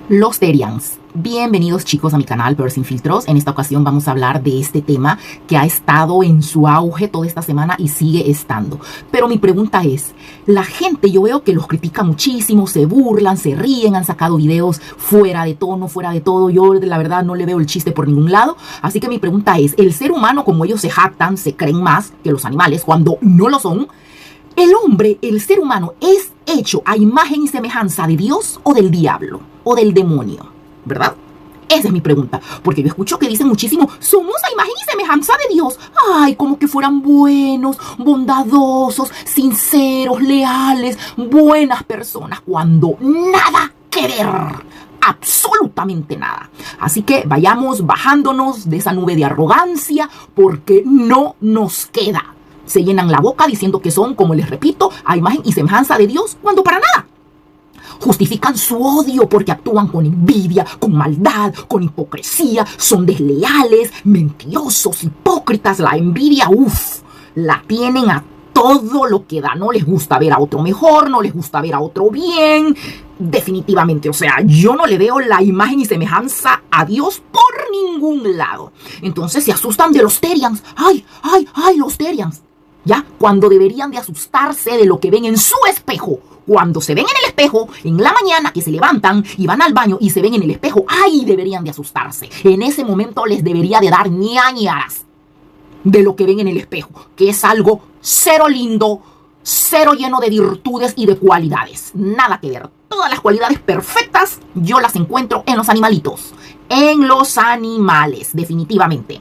Los Terians. Bienvenidos chicos a mi canal Pero Sin Filtros. En esta ocasión vamos a hablar de este tema que ha estado en su auge toda esta semana y sigue estando. Pero mi pregunta es, la gente yo veo que los critica muchísimo, se burlan, se ríen, han sacado videos fuera de tono, fuera de todo. Yo la verdad no le veo el chiste por ningún lado. Así que mi pregunta es, el ser humano, como ellos se jactan, se creen más que los animales cuando no lo son, ¿el hombre, el ser humano, es hecho a imagen y semejanza de Dios o del diablo o del demonio? ¿Verdad? Esa es mi pregunta, porque yo escucho que dicen muchísimo, somos a imagen y semejanza de Dios. Ay, como que fueran buenos, bondadosos, sinceros, leales, buenas personas, cuando nada que ver. Absolutamente nada. Así que vayamos bajándonos de esa nube de arrogancia, porque no nos queda. Se llenan la boca diciendo que son, como les repito, a imagen y semejanza de Dios, cuando para nada. Justifican su odio porque actúan con envidia, con maldad, con hipocresía, son desleales, mentirosos, hipócritas. La envidia, la tienen a todo lo que da. No les gusta ver a otro mejor, no les gusta ver a otro bien. Definitivamente, o sea, yo no le veo la imagen y semejanza a Dios por ningún lado. Entonces se asustan de los Terians. ¡Ay, los Terians! ¿Ya? Cuando deberían de asustarse de lo que ven en su espejo. Cuando se ven en el espejo, en la mañana que se levantan y van al baño y se ven en el espejo, ¡ay! Deberían de asustarse. En ese momento les debería de dar ñañaras de lo que ven en el espejo, que es algo cero lindo, cero lleno de virtudes y de cualidades. Nada que ver. Todas las cualidades perfectas yo las encuentro en los animalitos. En los animales, definitivamente.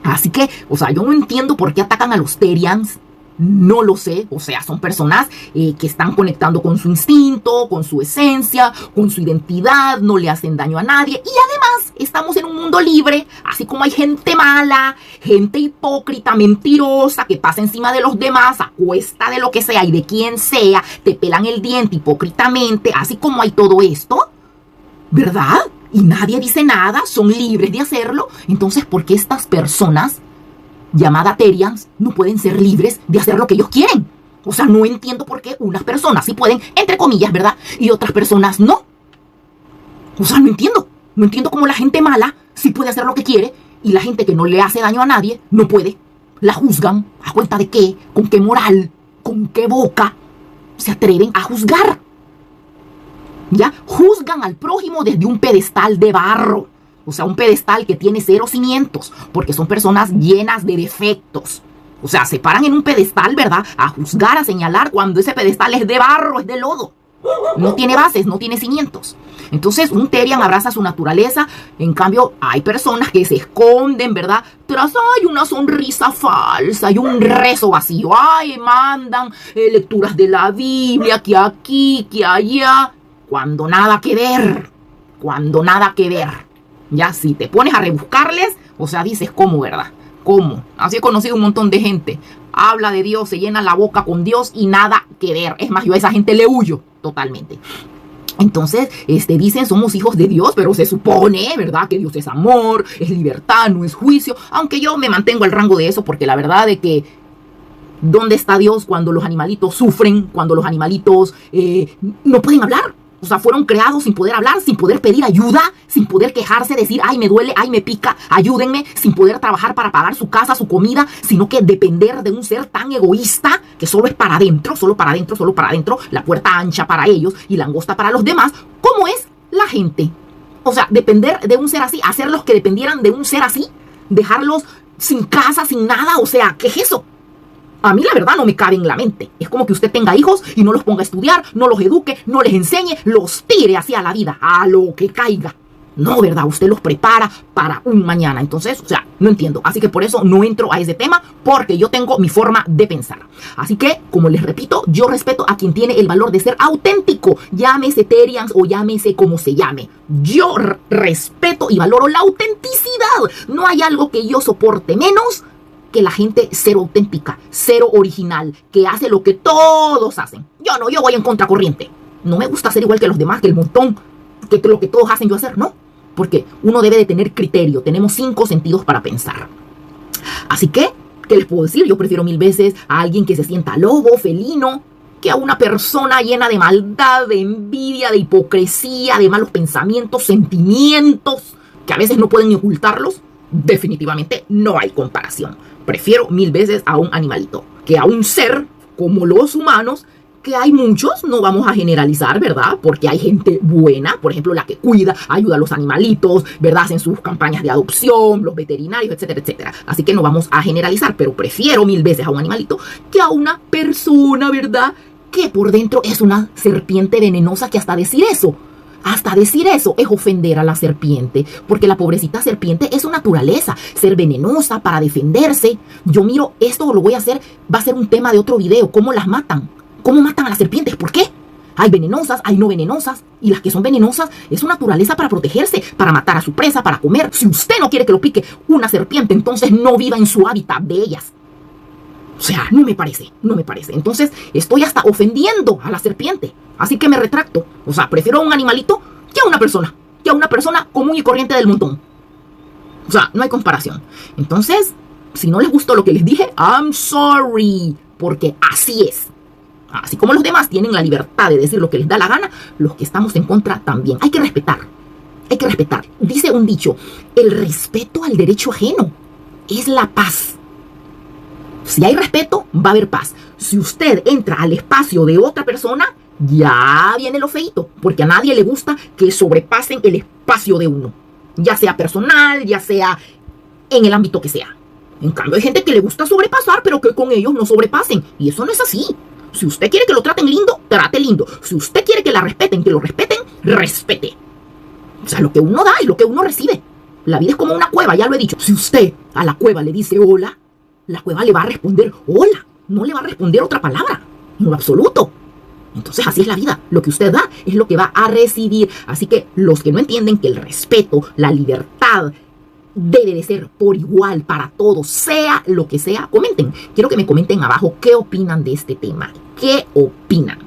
Así que, o sea, yo no entiendo por qué atacan a los Terians. No lo sé, o sea, son personas que están conectando con su instinto, con su esencia, con su identidad, no le hacen daño a nadie. Y además, estamos en un mundo libre, así como hay gente mala, gente hipócrita, mentirosa, que pasa encima de los demás a cuesta de lo que sea y de quien sea, te pelan el diente hipócritamente, así como hay todo esto, ¿verdad? Y nadie dice nada, son libres de hacerlo. Entonces, ¿por qué estas personas llamadas Terians no pueden ser libres de hacer lo que ellos quieren? O sea, no entiendo por qué unas personas sí pueden, entre comillas, ¿verdad? Y otras personas no. O sea, no entiendo. No entiendo cómo la gente mala sí puede hacer lo que quiere y la gente que no le hace daño a nadie no puede. La juzgan. ¿A cuenta de qué? ¿Con qué moral? ¿Con qué boca se atreven a juzgar? ¿Ya? Juzgan al prójimo desde un pedestal de barro. O sea, un pedestal que tiene 0 cimientos, porque son personas llenas de defectos. O sea, se paran en un pedestal, ¿verdad? A juzgar, a señalar, cuando ese pedestal es de barro, es de lodo. No tiene bases, no tiene cimientos. Entonces, un Terian abraza su naturaleza. En cambio, hay personas que se esconden, ¿verdad? Tras hay una sonrisa falsa y un rezo vacío. Ay, mandan lecturas de la Biblia, que aquí, que allá. Cuando nada que ver. Cuando nada que ver. Ya, si te pones a rebuscarles, o sea, dices, ¿cómo, verdad? ¿Cómo? Así he conocido un montón de gente. Habla de Dios, se llena la boca con Dios y nada que ver. Es más, yo a esa gente le huyo totalmente. Entonces, dicen, somos hijos de Dios, pero se supone, ¿verdad? Que Dios es amor, es libertad, no es juicio. Aunque yo me mantengo al rango de eso, porque la verdad es que ¿dónde está Dios cuando los animalitos sufren? Cuando los animalitos no pueden hablar. O sea, fueron creados sin poder hablar, sin poder pedir ayuda, sin poder quejarse, decir, ay, me duele, ay, me pica, ayúdenme, sin poder trabajar para pagar su casa, su comida, sino que depender de un ser tan egoísta que solo es para adentro, solo para adentro, solo para adentro, la puerta ancha para ellos y la angosta para los demás. ¿Cómo es la gente? O sea, depender de un ser así, hacerlos que dependieran de un ser así, dejarlos sin casa, sin nada, o sea, ¿qué es eso? A mí la verdad no me cabe en la mente. Es como que usted tenga hijos y no los ponga a estudiar, no los eduque, no les enseñe, los tire hacia la vida, a lo que caiga. No, ¿verdad? Usted los prepara para un mañana. Entonces, o sea, no entiendo. Así que por eso no entro a ese tema, porque yo tengo mi forma de pensar. Así que, como les repito, yo respeto a quien tiene el valor de ser auténtico. Llámese Terians o llámese como se llame. Yo respeto y valoro la autenticidad. No hay algo que yo soporte menos que la gente cero auténtica, cero original, que hace lo que todos hacen. Yo voy en contracorriente. No me gusta ser igual que los demás, que el montón, que lo que todos hacen yo hacer, no. Porque uno debe de tener criterio. Tenemos 5 sentidos para pensar. Así que, ¿qué les puedo decir? Yo prefiero 1000 veces a alguien que se sienta lobo, felino, que a una persona llena de maldad, de envidia, de hipocresía, de malos pensamientos, sentimientos, que a veces no pueden ni ocultarlos, definitivamente no hay comparación. Prefiero 1000 veces a un animalito que a un ser como los humanos, que hay muchos, no vamos a generalizar, ¿verdad? Porque hay gente buena, por ejemplo, la que cuida, ayuda a los animalitos, ¿verdad? Hacen sus campañas de adopción, los veterinarios, etcétera, etcétera. Así que no vamos a generalizar, pero prefiero 1000 veces a un animalito que a una persona, ¿verdad? Que por dentro es una serpiente venenosa, que hasta decir eso es ofender a la serpiente, porque la pobrecita serpiente es su naturaleza, ser venenosa para defenderse. Yo miro, esto lo voy a hacer, va a ser un tema de otro video, cómo las matan. ¿Cómo matan a las serpientes? ¿Por qué? Hay venenosas, hay no venenosas. Y las que son venenosas es su naturaleza para protegerse, para matar a su presa, para comer. Si usted no quiere que lo pique una serpiente, entonces no viva en su hábitat de ellas. O sea, no me parece. Entonces estoy hasta ofendiendo a la serpiente. Así que me retracto. O sea, prefiero a un animalito que a una persona común y corriente del montón. O sea, no hay comparación. Entonces, si no les gustó lo que les dije, I'm sorry. Porque así es. Así como los demás tienen la libertad de decir lo que les da la gana, los que estamos en contra también. Hay que respetar. Dice un dicho, el respeto al derecho ajeno es la paz. Si hay respeto, va a haber paz. Si usted entra al espacio de otra persona, ya viene lo feíto, porque a nadie le gusta que sobrepasen el espacio de uno, ya sea personal, ya sea en el ámbito que sea. En cambio, hay gente que le gusta sobrepasar, pero que con ellos no sobrepasen, y eso no es así. Si usted quiere que lo traten lindo, trate lindo. Si usted quiere que la respeten, que lo respeten, respete. O sea, lo que uno da es lo que uno recibe. La vida es como una cueva, ya lo he dicho. Si usted a la cueva le dice hola, la cueva le va a responder hola. No le va a responder otra palabra, en lo absoluto. Entonces así es la vida. Lo que usted da es lo que va a recibir. Así que los que no entienden que el respeto, la libertad, debe de ser por igual para todos, sea lo que sea, comenten. Quiero que me comenten abajo qué opinan de este tema. ¿Qué opinan?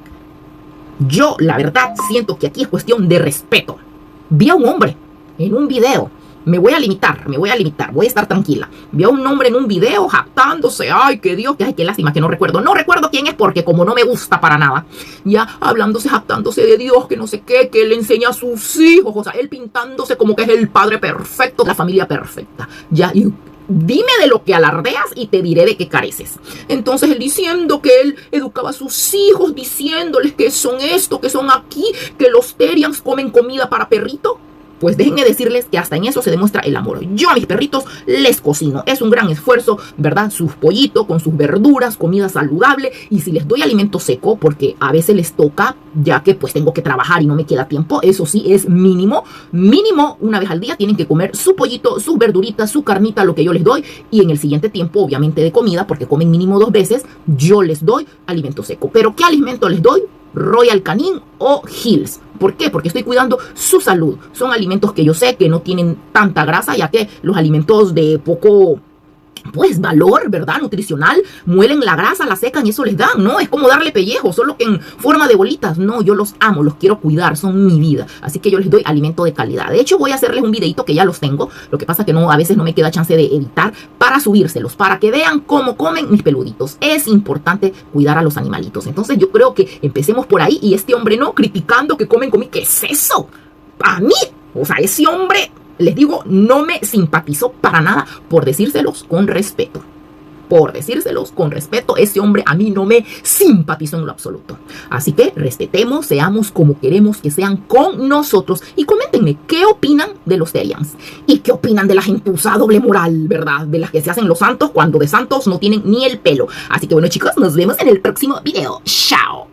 Yo, la verdad, siento que aquí es cuestión de respeto. Vi a un hombre en un video. Me voy a limitar, voy a estar tranquila. Vi a un hombre en un video jactándose. Ay, qué Dios, qué lástima que no recuerdo. No recuerdo quién es porque como no me gusta para nada. Ya hablándose, jactándose de Dios, que no sé qué, que él enseña a sus hijos. O sea, él pintándose como que es el padre perfecto, la familia perfecta. Ya, y dime de lo que alardeas y te diré de qué careces. Entonces él diciendo que él educaba a sus hijos, diciéndoles que son esto, que son aquí, que los Terians comen comida para perrito. Pues déjenme decirles que hasta en eso se demuestra el amor. Yo a mis perritos les cocino. Es un gran esfuerzo, ¿verdad? Sus pollitos con sus verduras, comida saludable. Y si les doy alimento seco, porque a veces les toca, ya que pues tengo que trabajar y no me queda tiempo, eso sí es mínimo. Mínimo una vez al día tienen que comer su pollito, sus verduritas, su carnita, lo que yo les doy. Y en el siguiente tiempo, obviamente de comida, porque comen mínimo 2 veces, yo les doy alimento seco. ¿Pero qué alimento les doy? Royal Canin o Hills. ¿Por qué? Porque estoy cuidando su salud. Son alimentos que yo sé que no tienen tanta grasa, ya que los alimentos de poco, pues, valor, ¿verdad? Nutricional, muelen la grasa, la secan y eso les dan, ¿no? Es como darle pellejo, solo que en forma de bolitas. No, yo los amo, los quiero cuidar, son mi vida. Así que yo les doy alimento de calidad. De hecho, voy a hacerles un videito que ya los tengo. Lo que pasa que no, a veces no me queda chance de editar para subírselos, para que vean cómo comen mis peluditos. Es importante cuidar a los animalitos. Entonces yo creo que empecemos por ahí y este hombre no criticando que comen comida. ¿Qué es eso? A mí, o sea, ese hombre... Les digo, no me simpatizó para nada por decírselos con respeto. Ese hombre a mí no me simpatizó en lo absoluto. Así que respetemos, seamos como queremos que sean con nosotros. Y coméntenme, ¿qué opinan de los Terians? ¿Y qué opinan de la gentuza doble moral, verdad? De las que se hacen los santos cuando de santos no tienen ni el pelo. Así que bueno, chicos, nos vemos en el próximo video. ¡Chao!